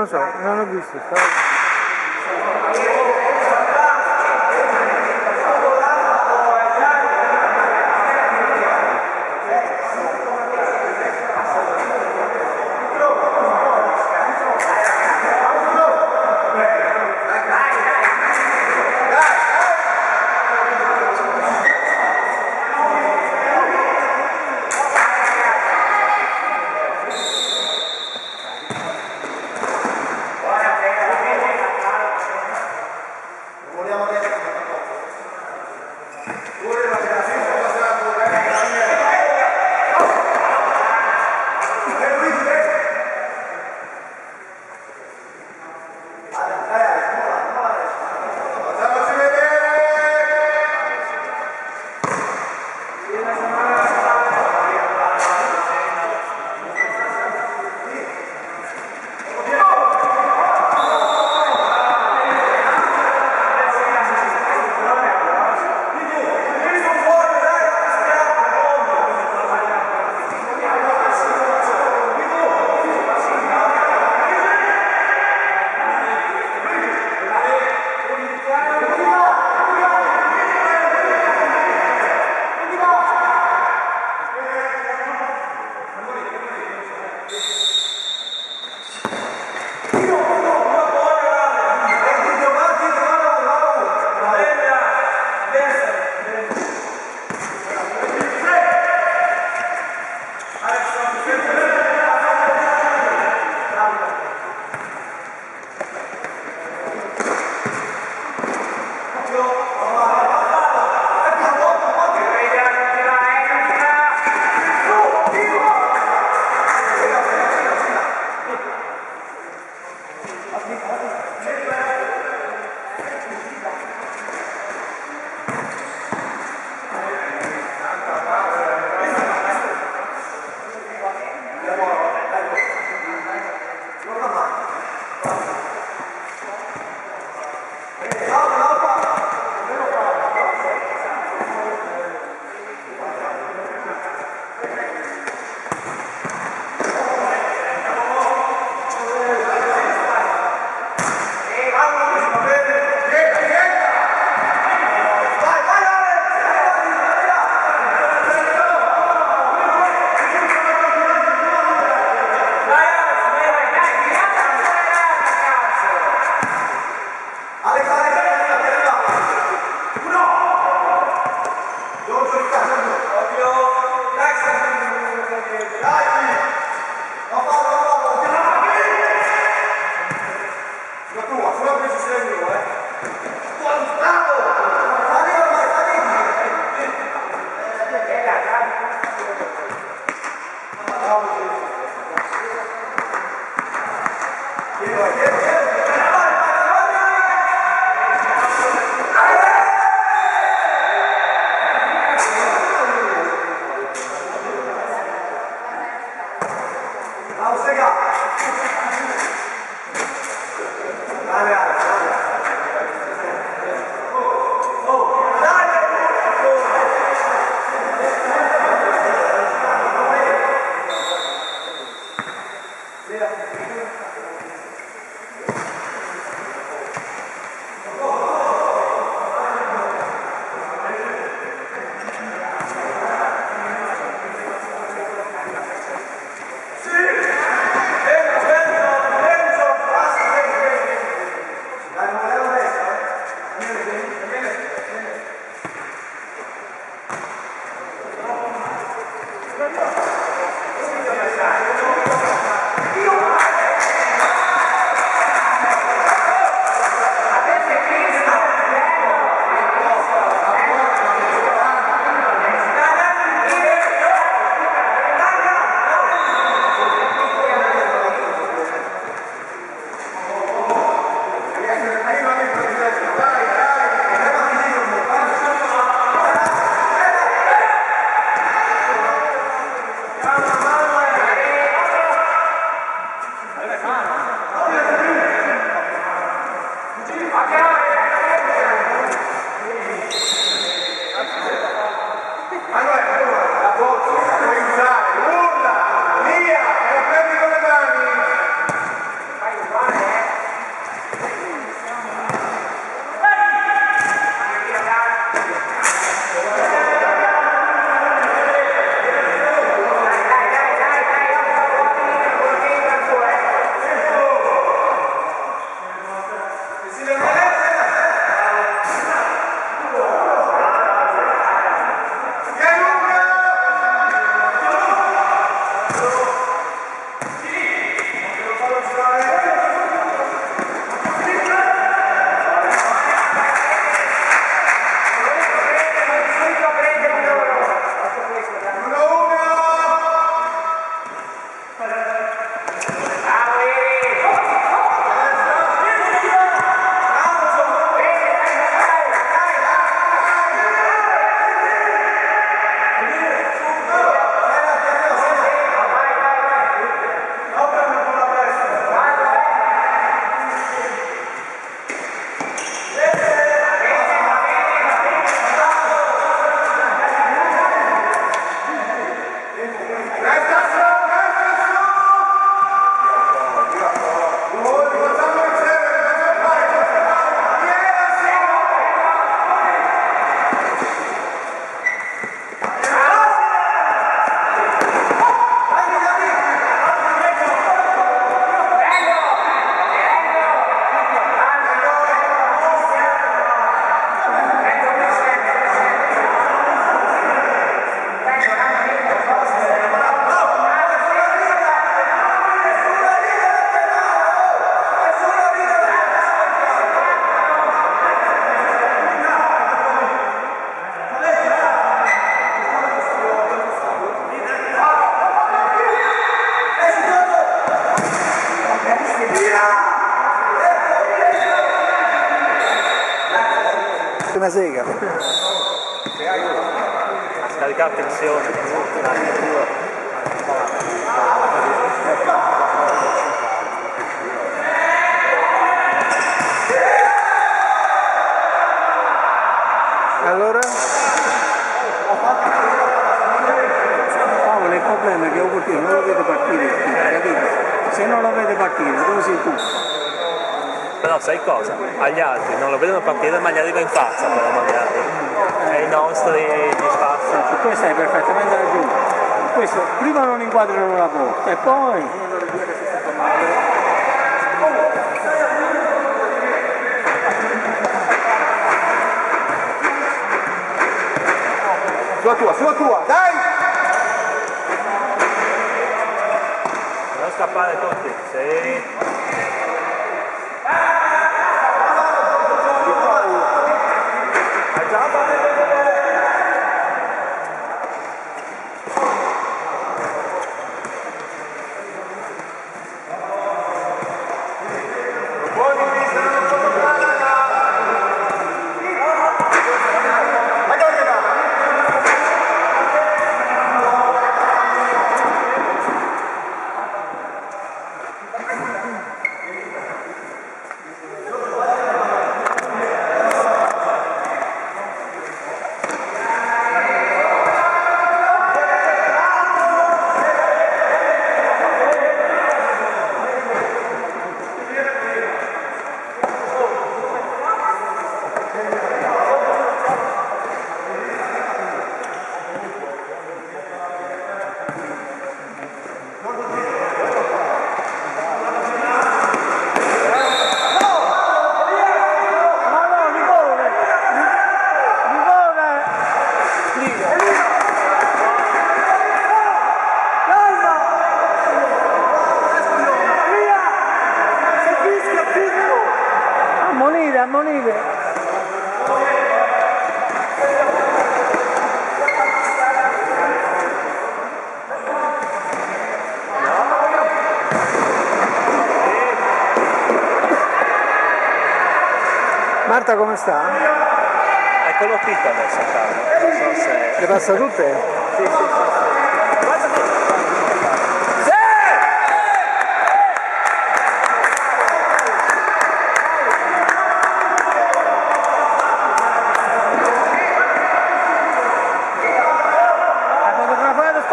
so, non ho visto. una sega. A scaricare tensione. Allora? Paolo, il problema è che un portiere non lo vede partire, capito? Se non lo vede partire, dove sei tu? Però sai cosa? Agli altri non lo vedono partire ma gli arriva in faccia però magari. E i nostri gli passa. Questo hai perfettamente ragione. Questo prima non inquadrano la porta e poi. Sulla tua, dai! Non scappare tutti, sì. Ammonire. Marta come sta? Eccolo qui adesso, Carlo. Non so se... Le passa tutte? Sì, sì, sì.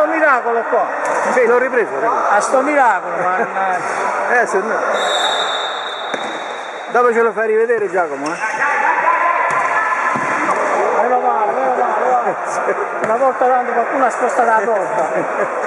Miracolo qua. Sì, l'ho ripreso. A sto miracolo, mannaggia. Se no. Dopo ce lo fai rivedere Giacomo, Meno male. Una volta tanto qualcuno ha spostato la porta.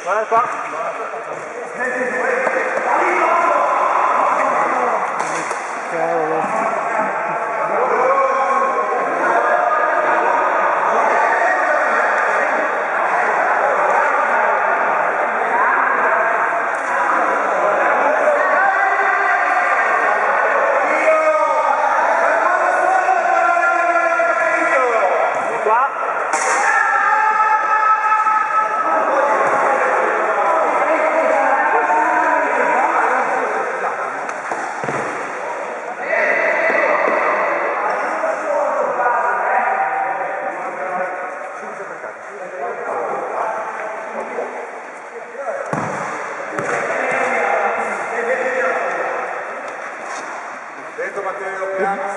Guarda qua. Cavolo.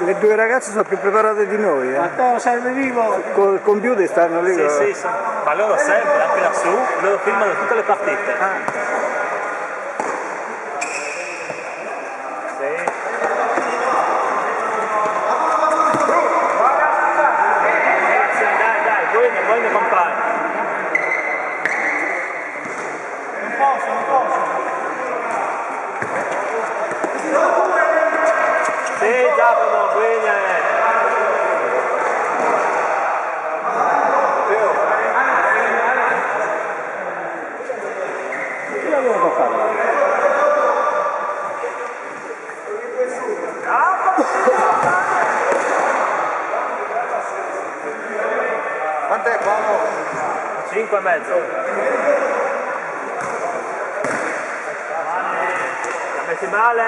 Le due ragazze sono più preparate di noi, Ma te serve vivo? Col computer stanno lì. Sì, ma loro sempre, anche lassù, loro filmano tutte le partite. Sì. Quant'è Paolo? 5 e mezzo. L'ha messi male?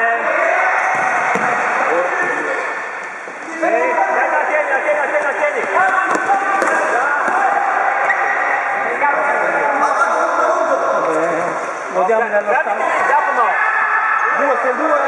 Sì, tieni. Lo diamo nell'80. Giacomo! 2-2.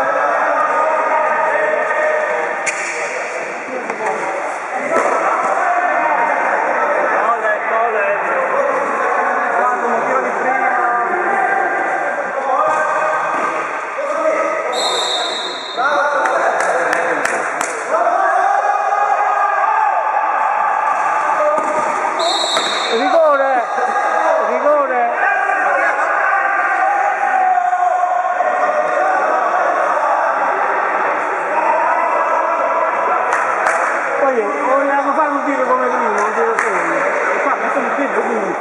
Vogliamo fare un tiro come prima, un tiro solo. E qua mettiamo il piede comunque.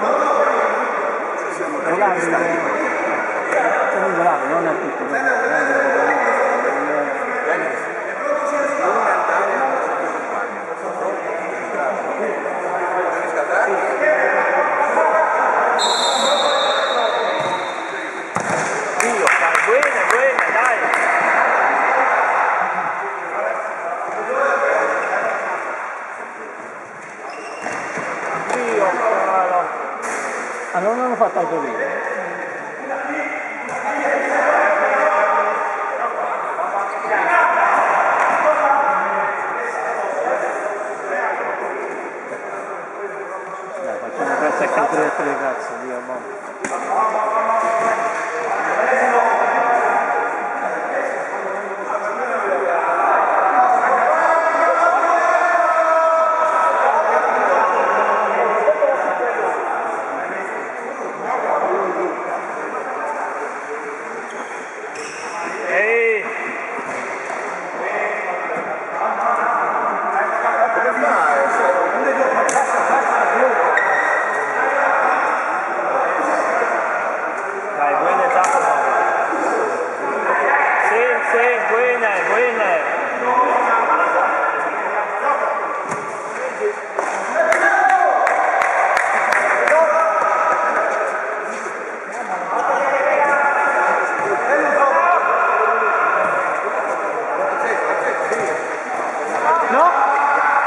Volare, non è tutto. Buena, dai! Ah, non hanno fatto autogrill. Dai, facciamo questo a calcolare le cazzo, Dio, buono.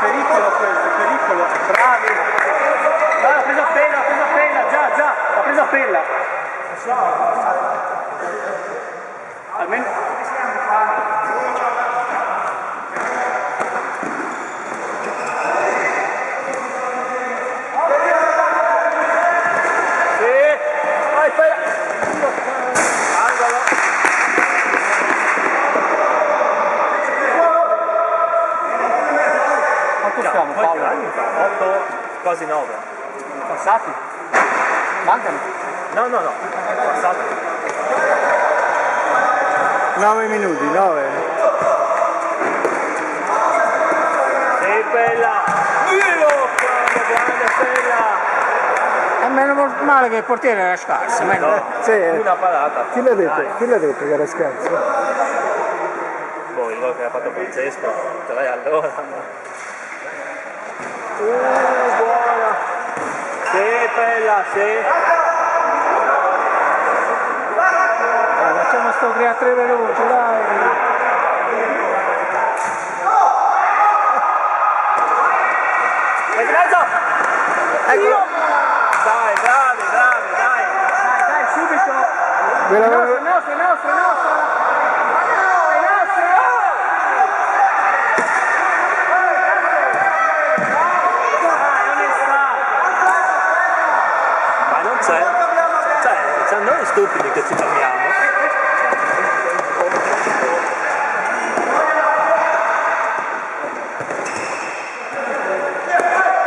Pericolo, bravi! L'ha preso appena, già, l'ha preso appena! Almeno... Sì! Vai, spera! Angolo! Quanto siamo, Paolo? 8, quasi 9. Passati? Mancano? No, passati. 9 minuti, 9. Sì, bella! Grande bella! È meno male che il portiere era scarso, meno. No, Sì. una parata. Chi l'ha detto? Chi l'ha detto che era scarso? Boh, il gol che ha fatto Francesco, 3 all'ora. Buona! Sì, bella, sì! Facciamo sto 3-3 veloce, dai! E di mezzo! Eccolo! Dai, bravi, dai! Dai, subito! Ve l'avevo- È nostro! Ma non c'è! Cioè, siamo noi stupidi che ci fermiamo.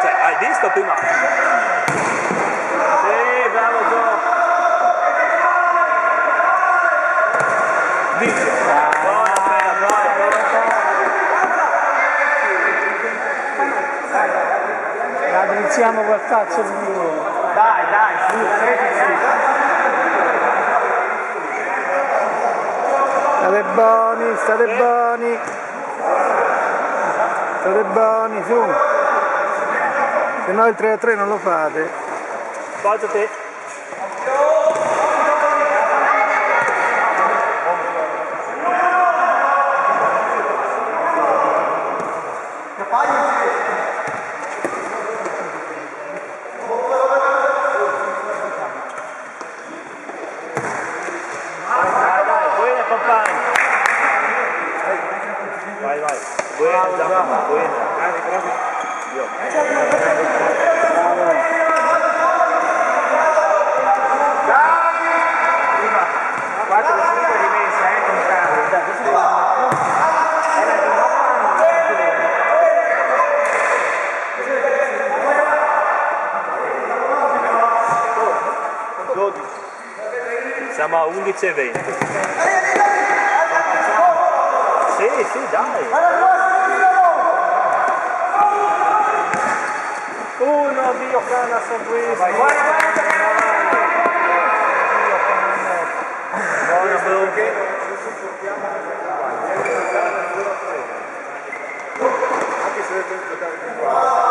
Cioè, hai visto prima? Sì, bravo Gio! Video! Buona bella, Raddrizziamo quel cazzo di muro. Dai, su, State buoni, su. Se no il 3-3 non lo fate. Portati. Vai, vai. Buena, Giacomo, buena. Siamo a 11:20. Sì, dai. Uno, Dio cana sorpresa. Buona Bru. Anche se deve giocare più qua.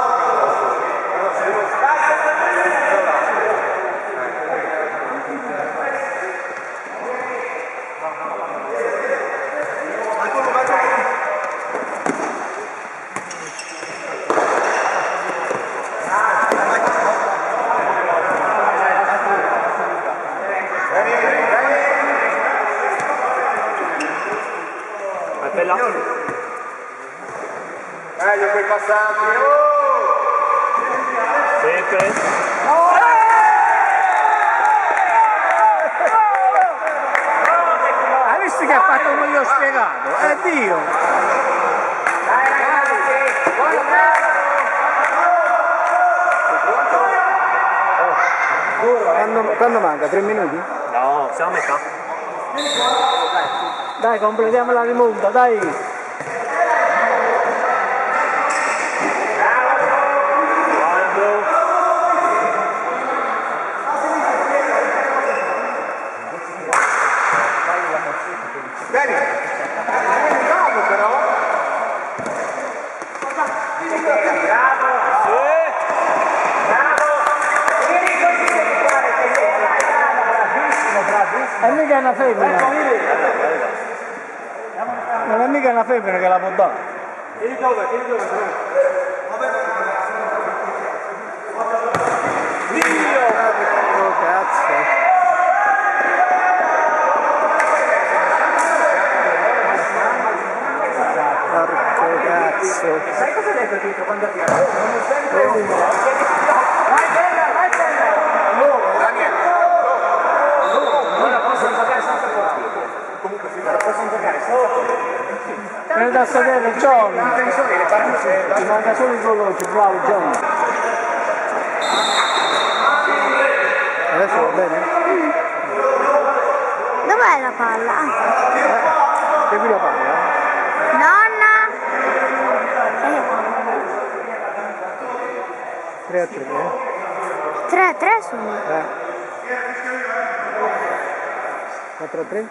Meglio quei passanti. Sempre. Hai visto che ha fatto come gli ho spiegato? È Dio! Quando manca? 3 minuti? No, siamo a metà. Dai, completiamo la rimonta, dai! E mica è una femmina. Non è mica una femmina che la può dare. Tieni dove? Oh cazzo. Porco cazzo. Sai cosa hai detto dietro quando ha tirato? Non sempre uno. Vai bella! Non la possono giocare senza portiere. Comunque sì, la possono giocare senza portiere. Vieni da sedere John. Ti manca solo il orologio, bravo John. Adesso va bene? Dov'è la palla? Segui la palla. Nonna! 3-3. 3 sono. 4-3.